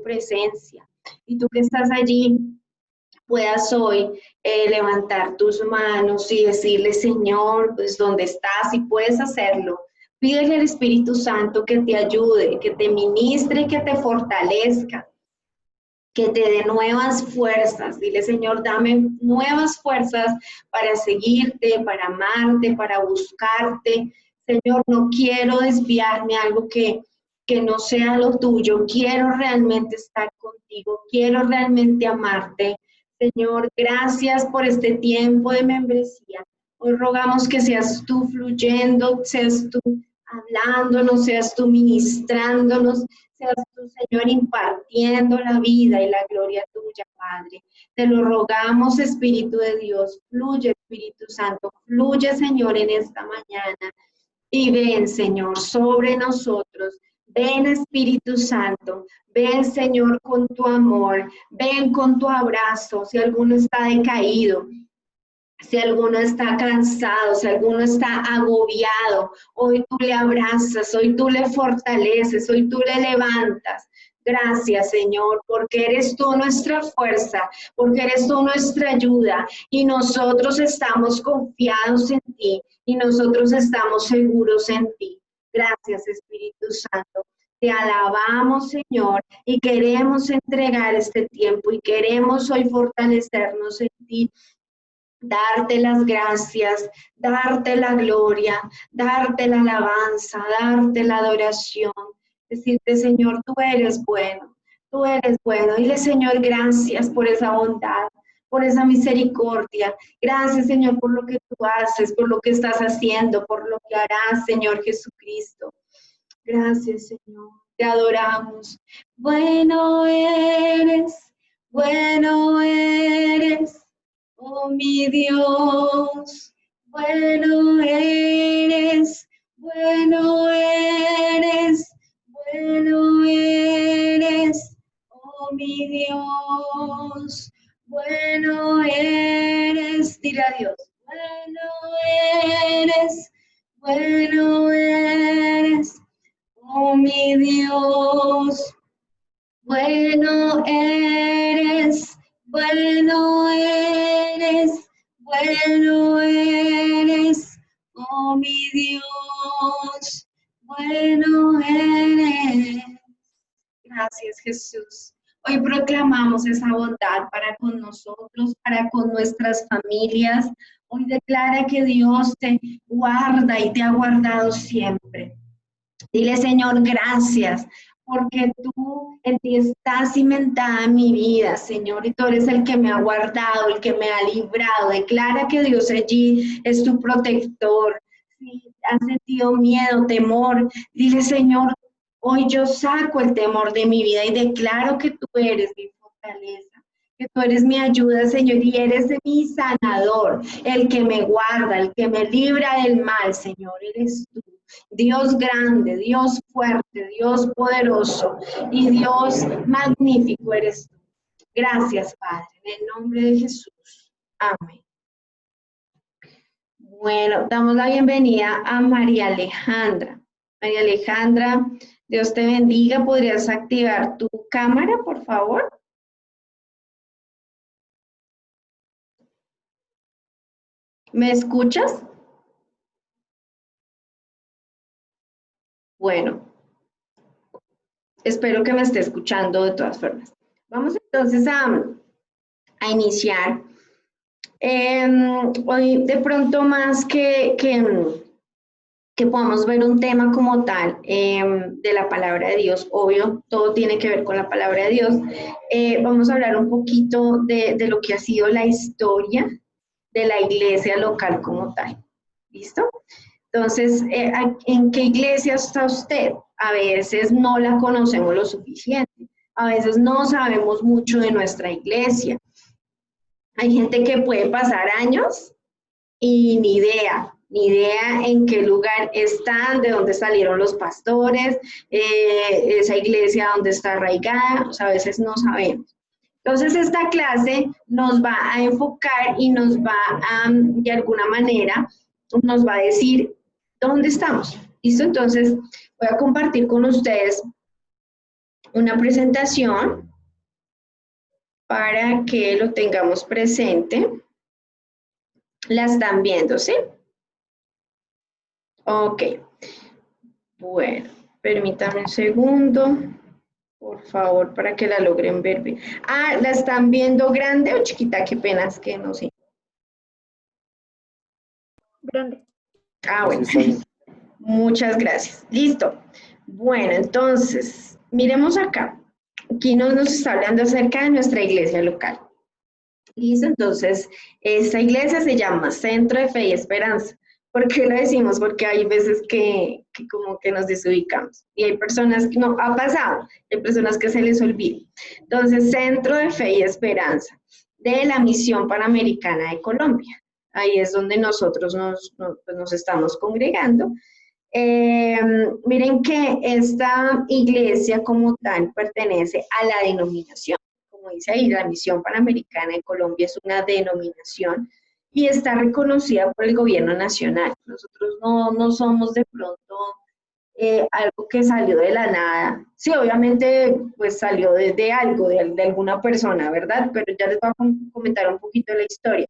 presencia. Y tú que estás allí, puedas hoy levantar tus manos y decirle, Señor, pues ¿dónde estás? Y puedes hacerlo. Pídele al Espíritu Santo que te ayude, que te ministre, que te fortalezca, que te dé nuevas fuerzas. Dile, Señor, dame nuevas fuerzas para seguirte, para amarte, para buscarte. Señor, no quiero desviarme a algo que no sea lo tuyo. Quiero realmente estar contigo. Quiero realmente amarte. Señor, gracias por este tiempo de membresía. Hoy rogamos que seas tú fluyendo, seas tú hablándonos, seas tú ministrándonos, seas tú, Señor, impartiendo la vida y la gloria tuya, Padre. Te lo rogamos, Espíritu de Dios. Fluye, Espíritu Santo. Fluye, Señor, en esta mañana. Y ven, Señor, sobre nosotros. Ven, Espíritu Santo. Ven, Señor, con tu amor. Ven con tu abrazo. Si alguno está decaído, si alguno está cansado, si alguno está agobiado, hoy tú le abrazas, hoy tú le fortaleces, hoy tú le levantas. Gracias, Señor, porque eres tú nuestra fuerza, porque eres tú nuestra ayuda y nosotros estamos confiados en ti y nosotros estamos seguros en ti. Gracias, Espíritu Santo. Te alabamos, Señor, y queremos entregar este tiempo y queremos hoy fortalecernos en ti. Darte las gracias, darte la gloria, darte la alabanza, darte la adoración. Decirte, Señor, tú eres bueno, tú eres bueno. Dile, Señor, gracias por esa bondad, por esa misericordia. Gracias, Señor, por lo que tú haces, por lo que estás haciendo, por lo que harás, Señor Jesucristo. Gracias, Señor. Te adoramos. Bueno eres, bueno eres. Oh, mi Dios, bueno eres, bueno eres, bueno eres, oh, mi Dios, bueno eres, dile a Dios, bueno eres, oh, mi Dios, bueno eres, bueno eres, oh, mi Dios, bueno eres. Gracias, Jesús. Hoy proclamamos esa bondad para con nosotros, para con nuestras familias. Hoy declara que Dios te guarda y te ha guardado siempre. Dile, Señor, gracias, porque tú en ti está cimentada mi vida, Señor, y tú eres el que me ha guardado, el que me ha librado. Declara que Dios allí es tu protector. Si has sentido miedo, temor, dile, Señor, hoy yo saco el temor de mi vida y declaro que tú eres mi fortaleza, que tú eres mi ayuda, Señor, y eres mi sanador, el que me guarda, el que me libra del mal, Señor, eres tú. Dios grande, Dios fuerte, Dios poderoso y Dios magnífico eres tú. Gracias, Padre, en el nombre de Jesús. Amén. Bueno, damos la bienvenida a María Alejandra. María Alejandra, Dios te bendiga. ¿Podrías activar tu cámara, por favor? ¿Me escuchas? Bueno, espero que me esté escuchando de todas formas. Vamos entonces a iniciar. Hoy de pronto más que podamos ver un tema como tal de la palabra de Dios, obvio, todo tiene que ver con la palabra de Dios. Vamos a hablar un poquito de lo que ha sido la historia de la iglesia local como tal. ¿Listo? Entonces, ¿en qué iglesia está usted? A veces no la conocemos lo suficiente, a veces no sabemos mucho de nuestra iglesia. Hay gente que puede pasar años y ni idea en qué lugar están, de dónde salieron los pastores, esa iglesia dónde está arraigada, o sea, a veces no sabemos. Entonces esta clase nos va a enfocar y nos va a, de alguna manera, nos va a decir dónde estamos. ¿Listo? Entonces voy a compartir con ustedes una presentación para que lo tengamos presente. La están viendo, ¿sí? Ok. Bueno, permítame un segundo, por favor, para que la logren ver bien. Ah, ¿la están viendo grande o chiquita? Qué pena, es que no sé. Grande. Ah, bueno. Muchas gracias. Listo. Bueno, entonces, miremos acá. Aquí nos está hablando acerca de nuestra iglesia local. Listo, entonces, esta iglesia se llama Centro de Fe y Esperanza. ¿Por qué lo decimos? Porque hay veces que como que nos desubicamos. Y hay personas que no, ha pasado, hay personas que se les olvida. Entonces, Centro de Fe y Esperanza de la Misión Panamericana de Colombia. Ahí es donde nosotros nos estamos congregando. Miren que esta iglesia como tal pertenece a la denominación. Como dice ahí, la Misión Panamericana de Colombia es una denominación y está reconocida por el gobierno nacional. Nosotros no somos de pronto algo que salió de la nada. Sí, obviamente pues salió de algo, de alguna persona, ¿verdad? Pero ya les voy a comentar un poquito de la historia.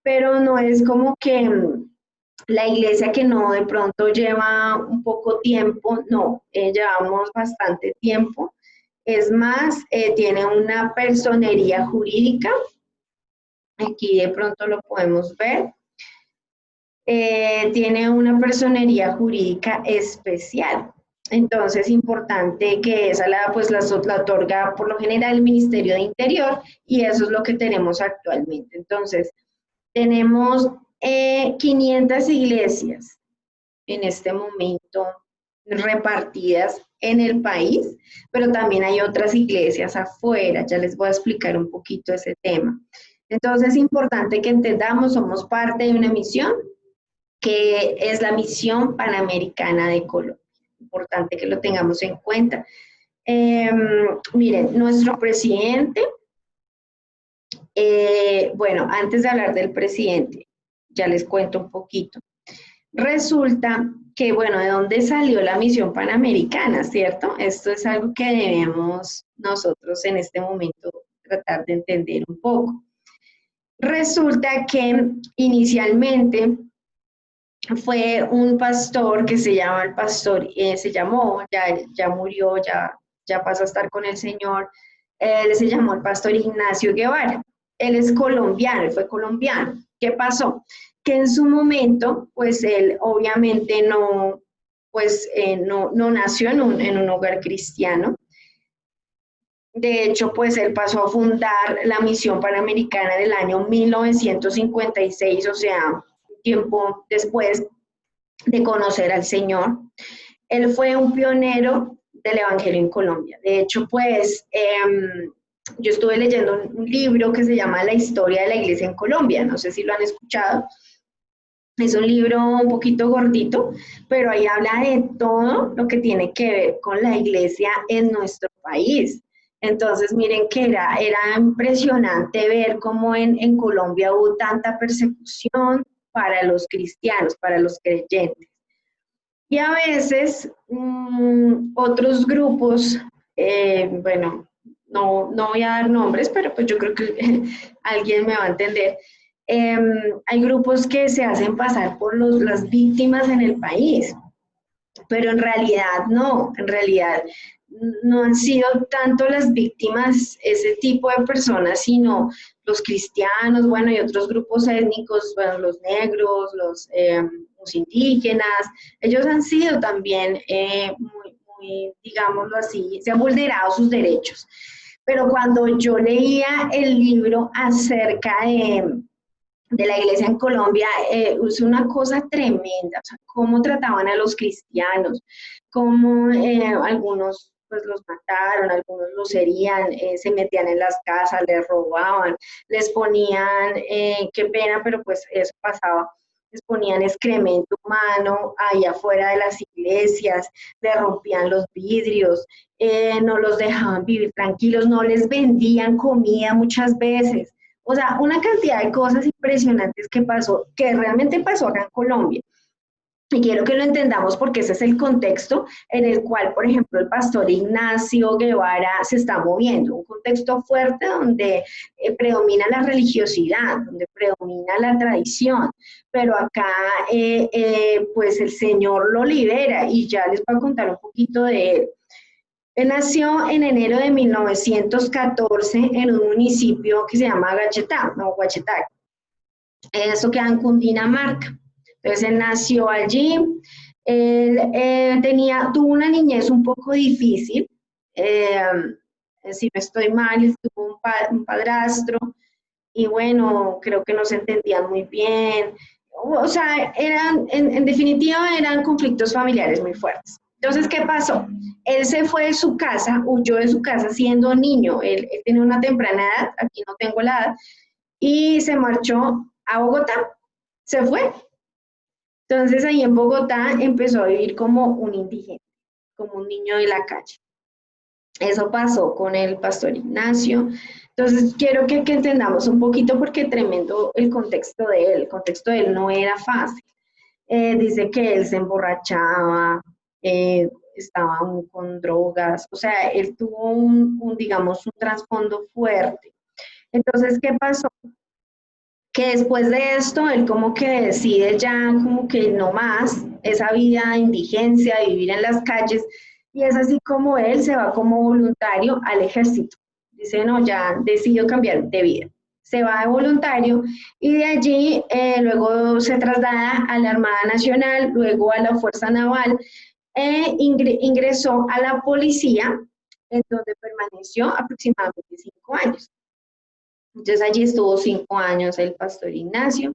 Pero no es como que la iglesia que no de pronto lleva un poco tiempo, no, llevamos bastante tiempo. Es más, tiene una personería jurídica, aquí de pronto lo podemos ver. Tiene una personería jurídica especial. Entonces, importante que esa pues la otorga por lo general el Ministerio de Interior y eso es lo que tenemos actualmente. Entonces, tenemos 500 iglesias en este momento repartidas en el país, pero también hay otras iglesias afuera, ya les voy a explicar un poquito ese tema. Entonces es importante que entendamos, somos parte de una misión que es la Misión Panamericana de Colombia. Importante que lo tengamos en cuenta. Miren, nuestro presidente, bueno, antes de hablar del presidente, ya les cuento un poquito. Resulta que, bueno, ¿de dónde salió la misión panamericana, cierto? Esto es algo que debemos nosotros en este momento tratar de entender un poco. Resulta que inicialmente fue un pastor que se llama el pastor, se llamó, ya murió, ya pasó a estar con el Señor, él se llamó el pastor Ignacio Guevara. Él es colombiano, él fue colombiano. ¿Qué pasó? Que en su momento, pues él obviamente no, pues no nació en un hogar cristiano. De hecho, pues él pasó a fundar la Misión Panamericana del año 1956, o sea, tiempo después de conocer al Señor. Él fue un pionero del Evangelio en Colombia. De hecho, pues yo estuve leyendo un libro que se llama La historia de la iglesia en Colombia, no sé si lo han escuchado. Es un libro un poquito gordito, pero ahí habla de todo lo que tiene que ver con la iglesia en nuestro país. Entonces, miren que era impresionante ver cómo en Colombia hubo tanta persecución para los cristianos, para los creyentes. Y a veces otros grupos, bueno, no voy a dar nombres, pero pues yo creo que alguien me va a entender. Hay grupos que se hacen pasar por las víctimas en el país, pero en realidad en realidad no han sido tanto las víctimas ese tipo de personas, sino los cristianos, bueno, y otros grupos étnicos, bueno, los negros, los indígenas, ellos han sido también muy, digámoslo así, se han vulnerado sus derechos. Pero cuando yo leía el libro acerca de la iglesia en Colombia, es una cosa tremenda, o sea, cómo trataban a los cristianos, cómo algunos pues los mataron, algunos los herían, se metían en las casas, les robaban, les ponían, qué pena, pero pues eso pasaba, les ponían excremento humano ahí afuera de las iglesias, les rompían los vidrios, no los dejaban vivir tranquilos, no les vendían comida muchas veces. O sea, una cantidad de cosas impresionantes que pasó, que realmente pasó acá en Colombia. Y quiero que lo entendamos porque ese es el contexto en el cual, por ejemplo, el pastor Ignacio Guevara se está moviendo, un contexto fuerte donde predomina la religiosidad, donde predomina la tradición, pero acá pues el Señor lo libera y ya les voy a contar un poquito de él. Él nació en enero de 1914 en un municipio que se llama Guachetá, no, Guachetá. Eso queda en Cundinamarca. Entonces él nació allí, él tuvo una niñez un poco difícil, eh, si no estoy mal, él tuvo un padrastro y bueno, creo que no se entendían muy bien, o sea, en definitiva eran conflictos familiares muy fuertes. Entonces, ¿qué pasó? Él se fue de su casa, huyó de su casa siendo niño, él tenía una temprana edad, aquí no tengo la edad, y se marchó a Bogotá, se fue. Entonces ahí en Bogotá empezó a vivir como un indigente, como un niño de la calle. Eso pasó con el pastor Ignacio. Entonces quiero que entendamos un poquito porque tremendo el contexto de él. El contexto de él no era fácil. Dice que él se emborrachaba, estaba con drogas, o sea, él tuvo digamos, un trasfondo fuerte. Entonces, ¿qué pasó? Que después de esto él como que decide ya como que no más esa vida de indigencia, de vivir en las calles, y es así como él se va como voluntario al ejército. Dice, no, ya decidió cambiar de vida. Se va de voluntario y de allí luego se traslada a la Armada Nacional, luego a la Fuerza Naval, ingresó a la policía, en donde permaneció aproximadamente 5 años. Entonces allí estuvo 5 años el pastor Ignacio.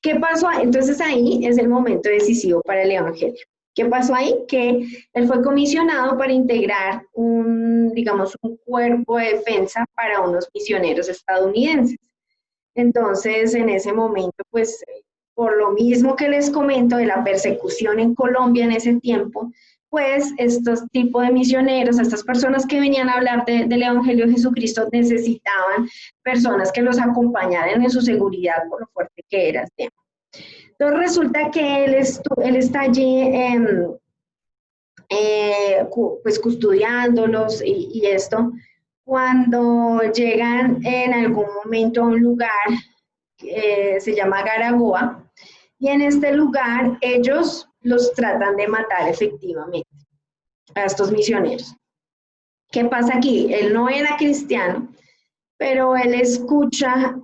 ¿Qué pasó? Entonces ahí es el momento decisivo para el Evangelio. ¿Qué pasó ahí? Que él fue comisionado para integrar digamos, un cuerpo de defensa para unos misioneros estadounidenses. Entonces, en ese momento, pues, por lo mismo que les comento de la persecución en Colombia en ese tiempo, pues estos tipos de misioneros, estas personas que venían a hablar del Evangelio de Jesucristo, necesitaban personas que los acompañaran en su seguridad por lo fuerte que era el tema. Entonces resulta que él está allí pues custodiándolos y esto, cuando llegan en algún momento a un lugar que se llama Garagoa, y en este lugar ellos los tratan de matar efectivamente a estos misioneros. ¿Qué pasa aquí? Él no era cristiano, pero él escucha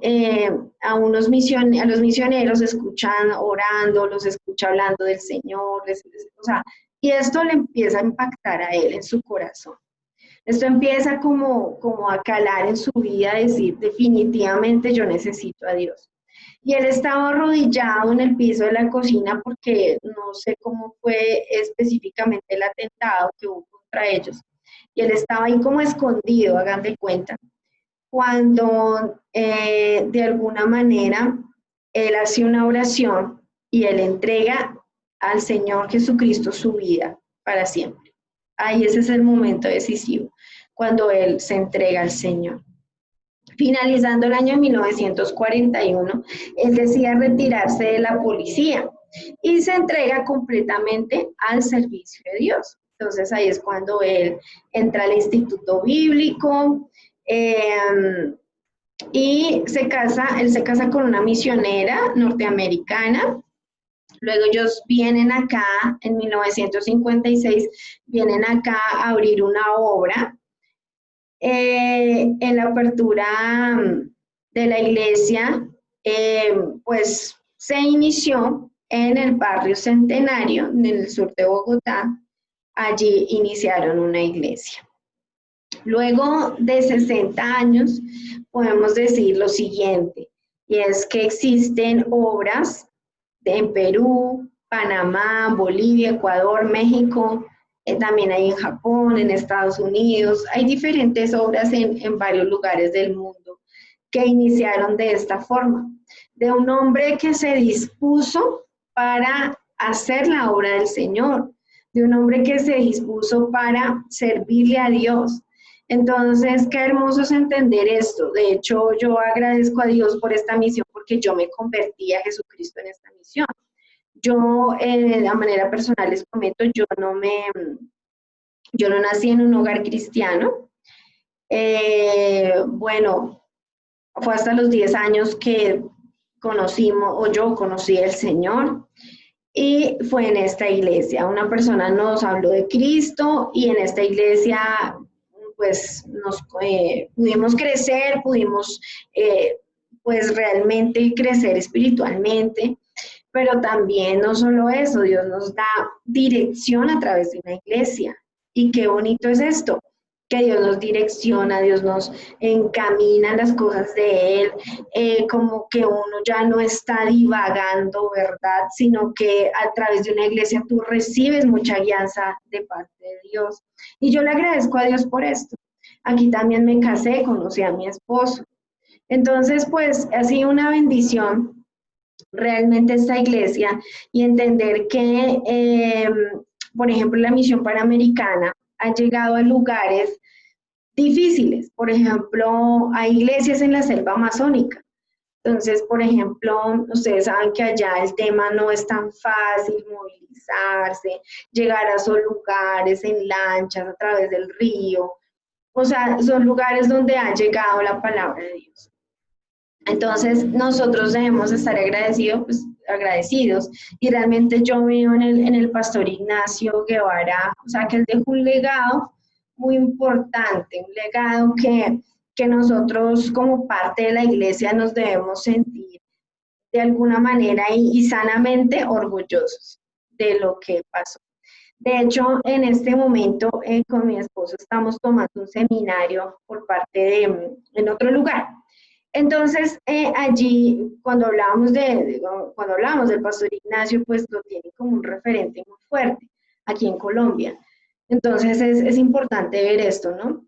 a los misioneros, escuchan orando, los escucha hablando del Señor, o sea, y esto le empieza a impactar a él en su corazón. Esto empieza como a calar en su vida, a decir, definitivamente yo necesito a Dios. Y él estaba arrodillado en el piso de la cocina porque no sé cómo fue específicamente el atentado que hubo contra ellos. Y él estaba ahí como escondido, hagan de cuenta, cuando de alguna manera él hace una oración y él entrega al Señor Jesucristo su vida para siempre. Ahí ese es el momento decisivo, cuando él se entrega al Señor. Finalizando el año 1941, él decide retirarse de la policía y se entrega completamente al servicio de Dios. Entonces ahí es cuando él entra al Instituto Bíblico y él se casa con una misionera norteamericana. Luego ellos vienen acá, en 1956, vienen acá a abrir una obra. En la apertura de la iglesia, pues se inició en el barrio Centenario, en el sur de Bogotá. Allí iniciaron una iglesia. Luego de 60 años, podemos decir lo siguiente, y es que existen obras en Perú, Panamá, Bolivia, Ecuador, México, también hay en Japón, en Estados Unidos, hay diferentes obras en varios lugares del mundo que iniciaron de esta forma, de un hombre que se dispuso para hacer la obra del Señor, de un hombre que se dispuso para servirle a Dios. Entonces, qué hermoso es entender esto. De hecho, yo agradezco a Dios por esta misión porque yo me convertí a Jesucristo en esta misión. Yo, de la manera personal, les comento, yo no nací en un hogar cristiano. Bueno, fue hasta los 10 años que conocimos, o yo conocí al Señor, y fue en esta iglesia. Una persona nos habló de Cristo y en esta iglesia pues nos pudimos crecer, pudimos pues realmente crecer espiritualmente, pero también no solo eso, Dios nos da dirección a través de una iglesia. Y qué bonito es esto, que Dios nos direcciona, Dios nos encamina en las cosas de Él, como que uno ya no está divagando, ¿verdad? Sino que a través de una iglesia tú recibes mucha guianza de parte de Dios. Y yo le agradezco a Dios por esto. Aquí también me casé, conocí a mi esposo. Entonces, pues ha sido una bendición realmente esta iglesia y entender que, por ejemplo, la misión panamericana ha llegado a lugares difíciles. Por ejemplo, hay iglesias en la selva amazónica. Entonces, por ejemplo, ustedes saben que allá el tema no es tan fácil movilizarse, llegar a esos lugares en lanchas a través del río. O sea, son lugares donde ha llegado la palabra de Dios. Entonces, nosotros debemos estar agradecidos, pues, agradecidos. Y realmente yo veo en el pastor Ignacio Guevara, o sea, que él dejó un legado muy importante, un legado que nosotros como parte de la iglesia nos debemos sentir de alguna manera y sanamente orgullosos de lo que pasó. De hecho, en este momento con mi esposo estamos tomando un seminario por parte de, en otro lugar. Entonces, allí, cuando hablábamos del pastor Ignacio, pues lo tiene como un referente muy fuerte aquí en Colombia. Entonces, es importante ver esto, ¿no?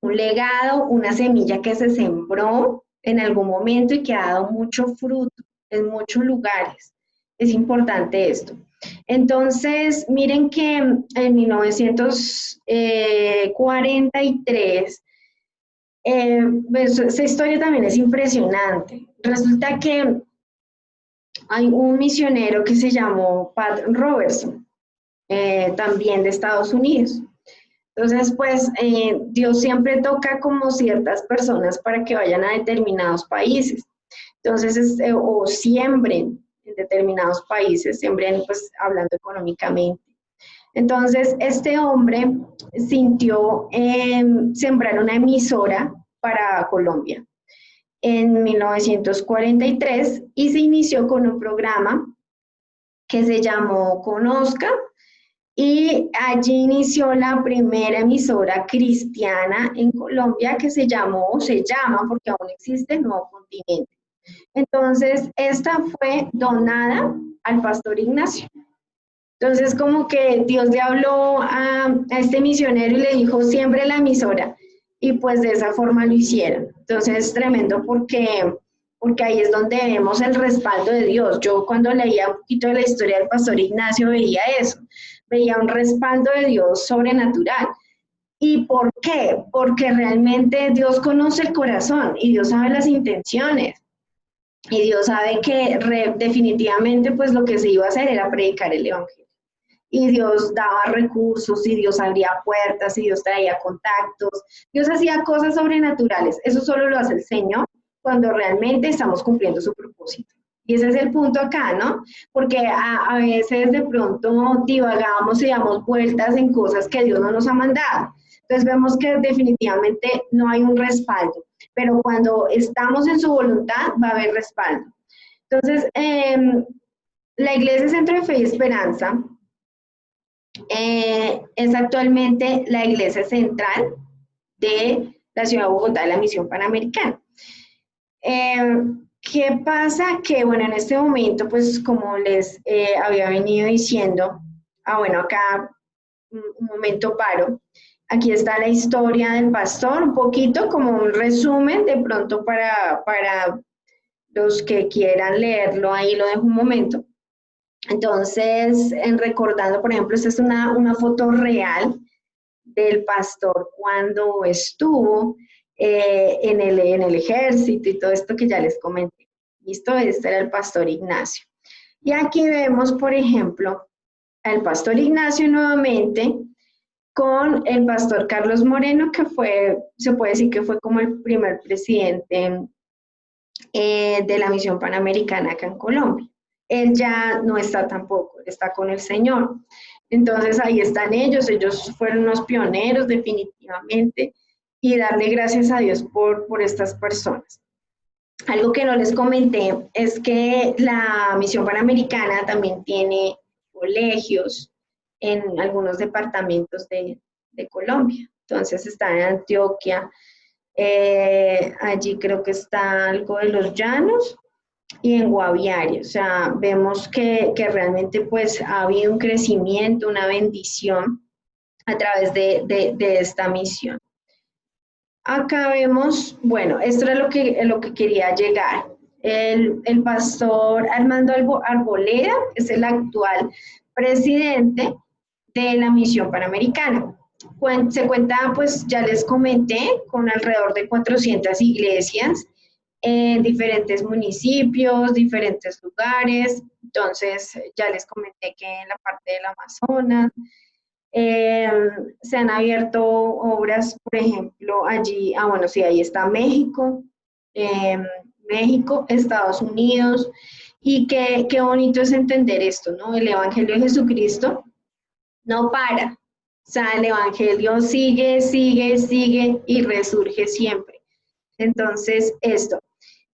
Un legado, una semilla que se sembró en algún momento y que ha dado mucho fruto en muchos lugares. Es importante esto. Entonces, miren que en 1943, pues, esa historia también es impresionante. Resulta que hay un misionero que se llamó Pat Robertson, también de Estados Unidos. Entonces, pues Dios siempre toca como ciertas personas para que vayan a determinados países. Entonces, o siembren en determinados países, siembren pues hablando económicamente. Entonces, este hombre sintió sembrar una emisora para Colombia en 1943 y se inició con un programa que se llamó Conozca, y allí inició la primera emisora cristiana en Colombia que se llama, porque aún existe, Nuevo Continente. Entonces, esta fue donada al pastor Ignacio. Entonces, como que Dios le habló a este misionero y le dijo, siembre la emisora. Y pues de esa forma lo hicieron. Entonces, es tremendo porque ahí es donde vemos el respaldo de Dios. Yo cuando leía un poquito de la historia del pastor Ignacio veía eso, veía un respaldo de Dios sobrenatural. ¿Y por qué? Porque realmente Dios conoce el corazón y Dios sabe las intenciones. Y Dios sabe que definitivamente pues lo que se iba a hacer era predicar el Evangelio. Y Dios daba recursos, y Dios abría puertas, y Dios traía contactos. Dios hacía cosas sobrenaturales. Eso solo lo hace el Señor cuando realmente estamos cumpliendo su propósito. Y ese es el punto acá, ¿no? Porque a veces de pronto divagamos y damos vueltas en cosas que Dios no nos ha mandado. Entonces vemos que definitivamente no hay un respaldo, pero cuando estamos en su voluntad va a haber respaldo. Entonces, la Iglesia Centro de Fe y Esperanza es actualmente la iglesia central de la ciudad de Bogotá, de la Misión Panamericana. ¿Qué pasa? Que bueno, en este momento, pues como les había venido diciendo, bueno, acá un momento paro. Aquí está la historia del pastor, un poquito como un resumen, de pronto para los que quieran leerlo, ahí lo dejo un momento. Entonces, recordando, por ejemplo, esta es una foto real del pastor cuando estuvo en el ejército y todo esto que ya les comenté. ¿Listo? Este era el pastor Ignacio. Y aquí vemos, por ejemplo, al pastor Ignacio nuevamente con el pastor Carlos Moreno, que fue, se puede decir que fue como el primer presidente de la Misión Panamericana acá en Colombia. Él ya no está tampoco, está con el Señor. Entonces ahí están ellos fueron unos pioneros definitivamente, y darle gracias a Dios por estas personas. Algo que no les comenté es que la Misión Panamericana también tiene colegios en algunos departamentos de Colombia. Entonces está en Antioquia, allí creo que está algo de Los Llanos y en Guaviare. O sea, vemos que realmente pues ha habido un crecimiento, una bendición a través de esta misión. Acá vemos, bueno, esto era lo que quería llegar. El pastor Armando Arboleda es el actual presidente de la Misión Panamericana. Se cuenta, pues ya les comenté, con alrededor de 400 iglesias en diferentes municipios, diferentes lugares. Entonces, ya les comenté que en la parte del Amazonas, se han abierto obras, por ejemplo, allí, bueno, sí, ahí está México, México, Estados Unidos, y qué bonito es entender esto, ¿no? El Evangelio de Jesucristo no para, o sea, el Evangelio sigue, sigue, sigue y resurge siempre. Entonces, esto.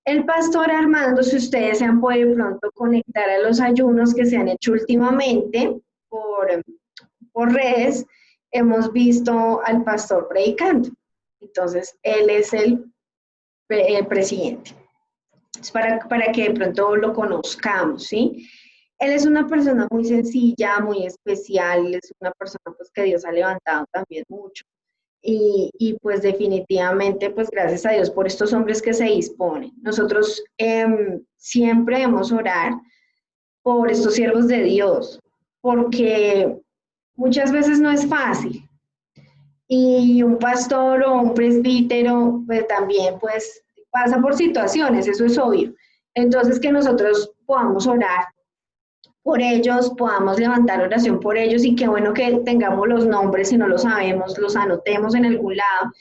El pastor Armando, si ustedes se han podido pronto conectar a los ayunos que se han hecho últimamente por redes, hemos visto al pastor predicando. Entonces, él es el presidente. Es para que de pronto lo conozcamos, ¿sí? Él es una persona muy sencilla, muy especial, es una persona pues que Dios ha levantado también mucho. Y pues definitivamente, pues gracias a Dios por estos hombres que se disponen. Nosotros siempre debemos orar por estos siervos de Dios, porque muchas veces no es fácil. Y un pastor o un presbítero pues también pues pasa por situaciones, eso es obvio. Entonces que nosotros podamos orar por ellos, podamos levantar oración por ellos, y qué bueno que tengamos los nombres, si no los sabemos, los anotemos en algún lado.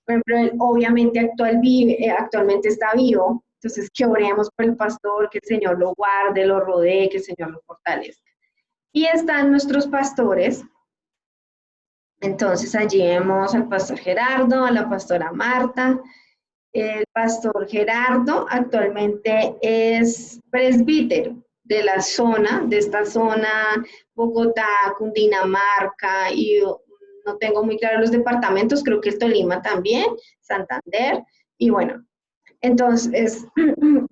Por ejemplo, él obviamente actualmente está vivo, entonces que oremos por el pastor, que el Señor lo guarde, lo rodee, que el Señor lo fortalezca. Y están nuestros pastores. Entonces allí vemos al pastor Gerardo, a la pastora Marta. El pastor Gerardo actualmente es presbítero de esta zona, Bogotá, Cundinamarca, y no tengo muy claro los departamentos, creo que el Tolima también, Santander, y bueno, entonces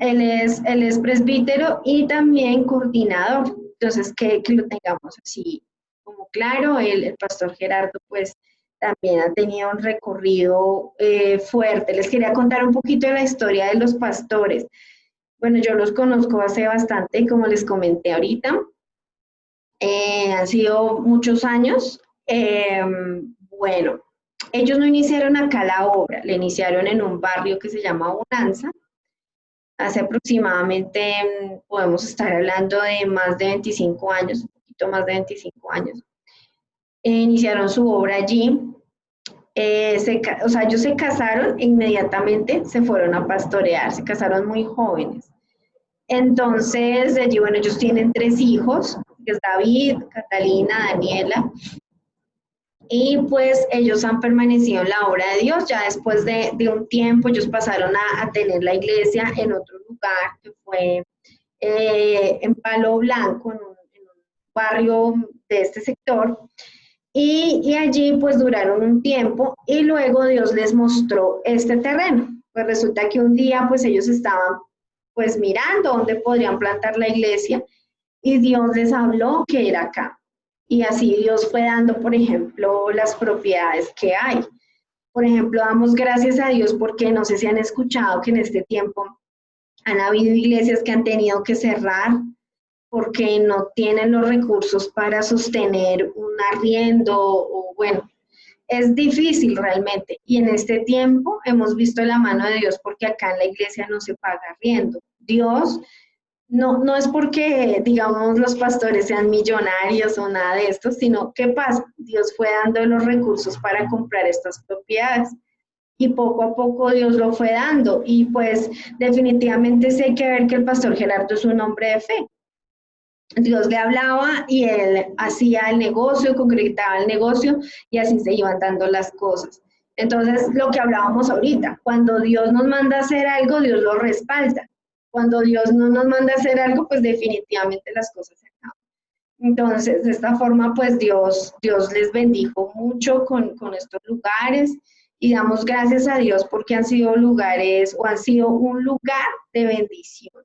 él es presbítero y también coordinador. Entonces que lo tengamos así como claro. El pastor Gerardo pues también ha tenido un recorrido fuerte. Les quería contar un poquito de la historia de los pastores. Bueno, yo los conozco hace bastante, como les comenté ahorita. Han sido muchos años. Bueno, ellos no iniciaron acá la obra, la iniciaron en un barrio que se llama Bonanza. Hace aproximadamente, podemos estar hablando de más de 25 años, un poquito más de 25 años. Iniciaron su obra allí. O sea, ellos se casaron e inmediatamente se fueron a pastorear, se casaron muy jóvenes. Entonces, allí, bueno, ellos tienen 3 hijos, que es David, Catalina, Daniela, y pues ellos han permanecido en la obra de Dios. Ya después de un tiempo, ellos pasaron a tener la iglesia en otro lugar, que fue en Palo Blanco, en un barrio de este sector. Y allí pues duraron un tiempo y luego Dios les mostró este terreno. Pues resulta que un día pues ellos estaban pues mirando dónde podrían plantar la iglesia, y Dios les habló que era acá. Y así Dios fue dando, por ejemplo, las propiedades que hay. Por ejemplo, damos gracias a Dios porque no sé si han escuchado que en este tiempo han habido iglesias que han tenido que cerrar porque no tienen los recursos para sostener un arriendo, o bueno, es difícil realmente. Y en este tiempo hemos visto la mano de Dios, porque acá en la iglesia no se paga arriendo. Dios no es porque, digamos, los pastores sean millonarios o nada de esto, sino ¿qué pasa? Dios fue dando los recursos para comprar estas propiedades y poco a poco Dios lo fue dando. Y pues definitivamente sí hay que ver que el pastor Gerardo es un hombre de fe. Dios le hablaba y él hacía el negocio, concretaba el negocio y así se iban dando las cosas. Entonces, lo que hablábamos ahorita, cuando Dios nos manda a hacer algo, Dios lo respalda. Cuando Dios no nos manda a hacer algo, pues definitivamente las cosas se acaban. Entonces, de esta forma, pues Dios les bendijo mucho con estos lugares y damos gracias a Dios porque han sido lugares o han sido un lugar de bendición.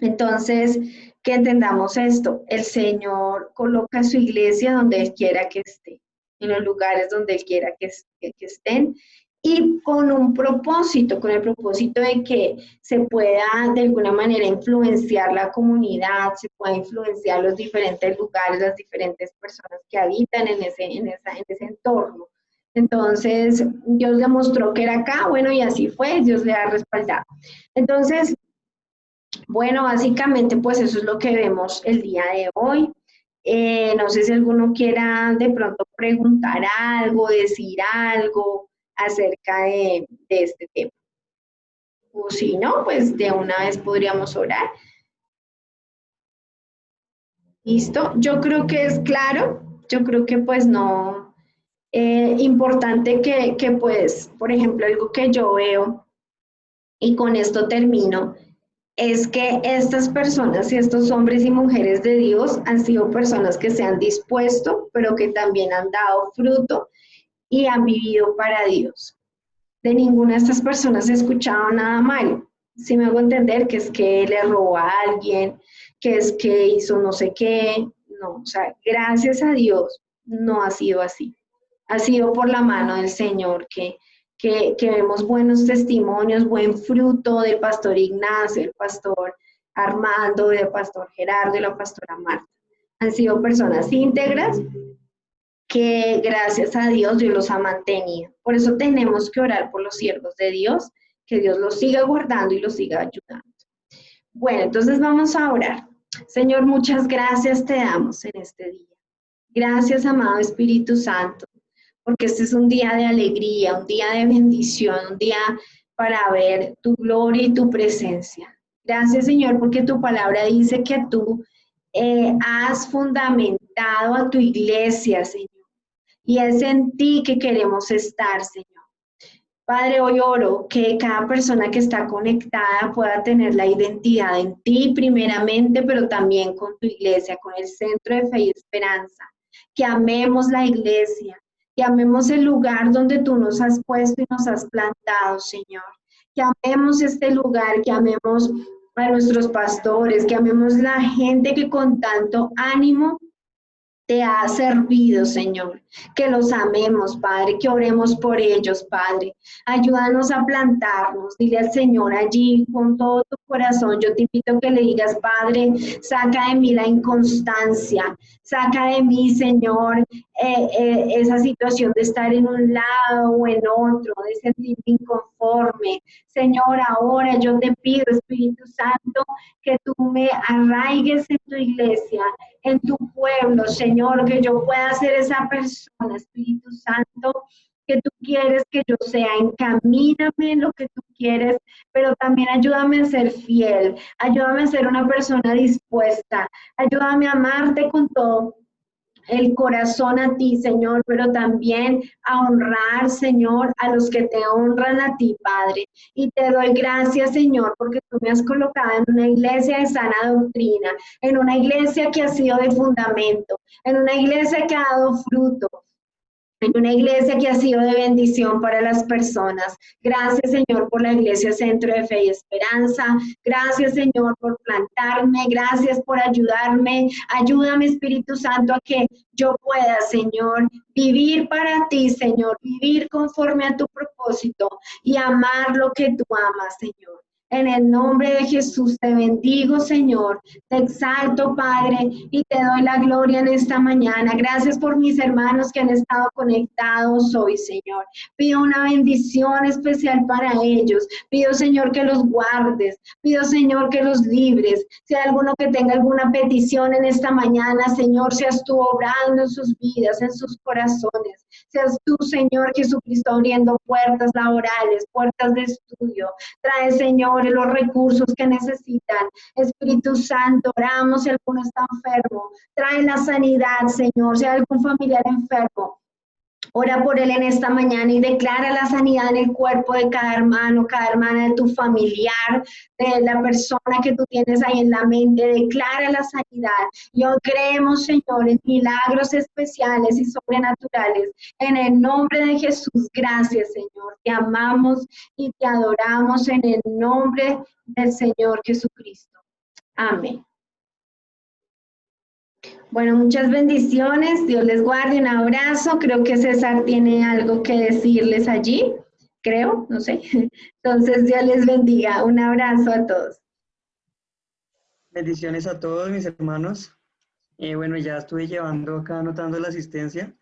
Entonces, que entendamos esto, el Señor coloca su iglesia donde Él quiera que esté, en los lugares donde Él quiera que estén, y con un propósito, con el propósito de que se pueda de alguna manera influenciar la comunidad, se pueda influenciar los diferentes lugares, las diferentes personas que habitan en ese entorno. Entonces, Dios le mostró que era acá, bueno, y así fue, Dios le ha respaldado. Entonces, bueno, básicamente pues eso es lo que vemos el día de hoy. No sé si alguno quiera de pronto preguntar algo, decir algo acerca de este tema. O si no, pues de una vez podríamos orar. ¿Listo? Yo creo que es claro, yo creo que pues no, importante que pues, por ejemplo, algo que yo veo, y con esto termino, es que estas personas y estos hombres y mujeres de Dios han sido personas que se han dispuesto, pero que también han dado fruto y han vivido para Dios. De ninguna de estas personas he escuchado nada malo. Si me hago entender que es que le robó a alguien, que es que hizo no sé qué, no, o sea, gracias a Dios no ha sido así. Ha sido por la mano del Señor que vemos buenos testimonios, buen fruto del pastor Ignacio, del pastor Armando, del pastor Gerardo y la pastora Marta. Han sido personas íntegras que gracias a Dios Dios los ha mantenido. Por eso tenemos que orar por los siervos de Dios, que Dios los siga guardando y los siga ayudando. Bueno, entonces vamos a orar. Señor, muchas gracias te damos en este día. Gracias, amado Espíritu Santo, porque este es un día de alegría, un día de bendición, un día para ver tu gloria y tu presencia. Gracias, Señor, porque tu palabra dice que tú has fundamentado a tu iglesia, Señor, y es en ti que queremos estar, Señor. Padre, hoy oro que cada persona que está conectada pueda tener la identidad en ti primeramente, pero también con tu iglesia, con el Centro de Fe y Esperanza. Que amemos la iglesia, que amemos el lugar donde tú nos has puesto y nos has plantado, Señor. Que amemos este lugar, que amemos a nuestros pastores, que amemos la gente que con tanto ánimo te ha servido, Señor. Que los amemos, Padre, que oremos por ellos, Padre. Ayúdanos a plantarnos. Dile al Señor allí con todo tu corazón. Yo te invito a que le digas, Padre, saca de mí la inconstancia. Saca de mí, Señor, esa situación de estar en un lado o en otro, de sentirme inconforme. Señor, ahora yo te pido, Espíritu Santo, que tú me arraigues en tu iglesia, en tu pueblo, Señor, que yo pueda ser esa persona, Espíritu Santo, que tú quieres que yo sea. Encamíname en lo que tú quieres, pero también ayúdame a ser fiel, ayúdame a ser una persona dispuesta, ayúdame a amarte con todo el corazón a ti, Señor, pero también a honrar, Señor, a los que te honran a ti, Padre. Y te doy gracias, Señor, porque tú me has colocado en una iglesia de sana doctrina, en una iglesia que ha sido de fundamento, en una iglesia que ha dado fruto, en una iglesia que ha sido de bendición para las personas. Gracias, Señor, por la iglesia Centro de Fe y Esperanza. Gracias, Señor, por plantarme. Gracias por ayudarme. Ayúdame, Espíritu Santo, a que yo pueda, Señor, vivir para ti, Señor, vivir conforme a tu propósito y amar lo que tú amas, Señor. En el nombre de Jesús te bendigo, Señor. Te exalto, Padre, y te doy la gloria en esta mañana. Gracias por mis hermanos que han estado conectados hoy, Señor. Pido una bendición especial para ellos. Pido, Señor, que los guardes. Pido, Señor, que los libres. Si hay alguno que tenga alguna petición en esta mañana, Señor, seas tú obrando en sus vidas, en sus corazones. Seas tú, Señor Jesucristo, abriendo puertas laborales, puertas de estudio. Trae, Señor, los recursos que necesitan. Espíritu Santo, oramos si alguno está enfermo. Trae la sanidad, Señor. Si hay algún familiar enfermo, ora por él en esta mañana y declara la sanidad en el cuerpo de cada hermano, cada hermana de tu familiar, de la persona que tú tienes ahí en la mente. Declara la sanidad. Y hoy creemos, Señor, en milagros especiales y sobrenaturales. En el nombre de Jesús, gracias, Señor. Te amamos y te adoramos en el nombre del Señor Jesucristo. Amén. Bueno, muchas bendiciones, Dios les guarde, un abrazo. Creo que César tiene algo que decirles allí, creo, no sé. Entonces, Dios les bendiga, un abrazo a todos. Bendiciones a todos mis hermanos. Bueno, ya estuve llevando acá anotando la asistencia.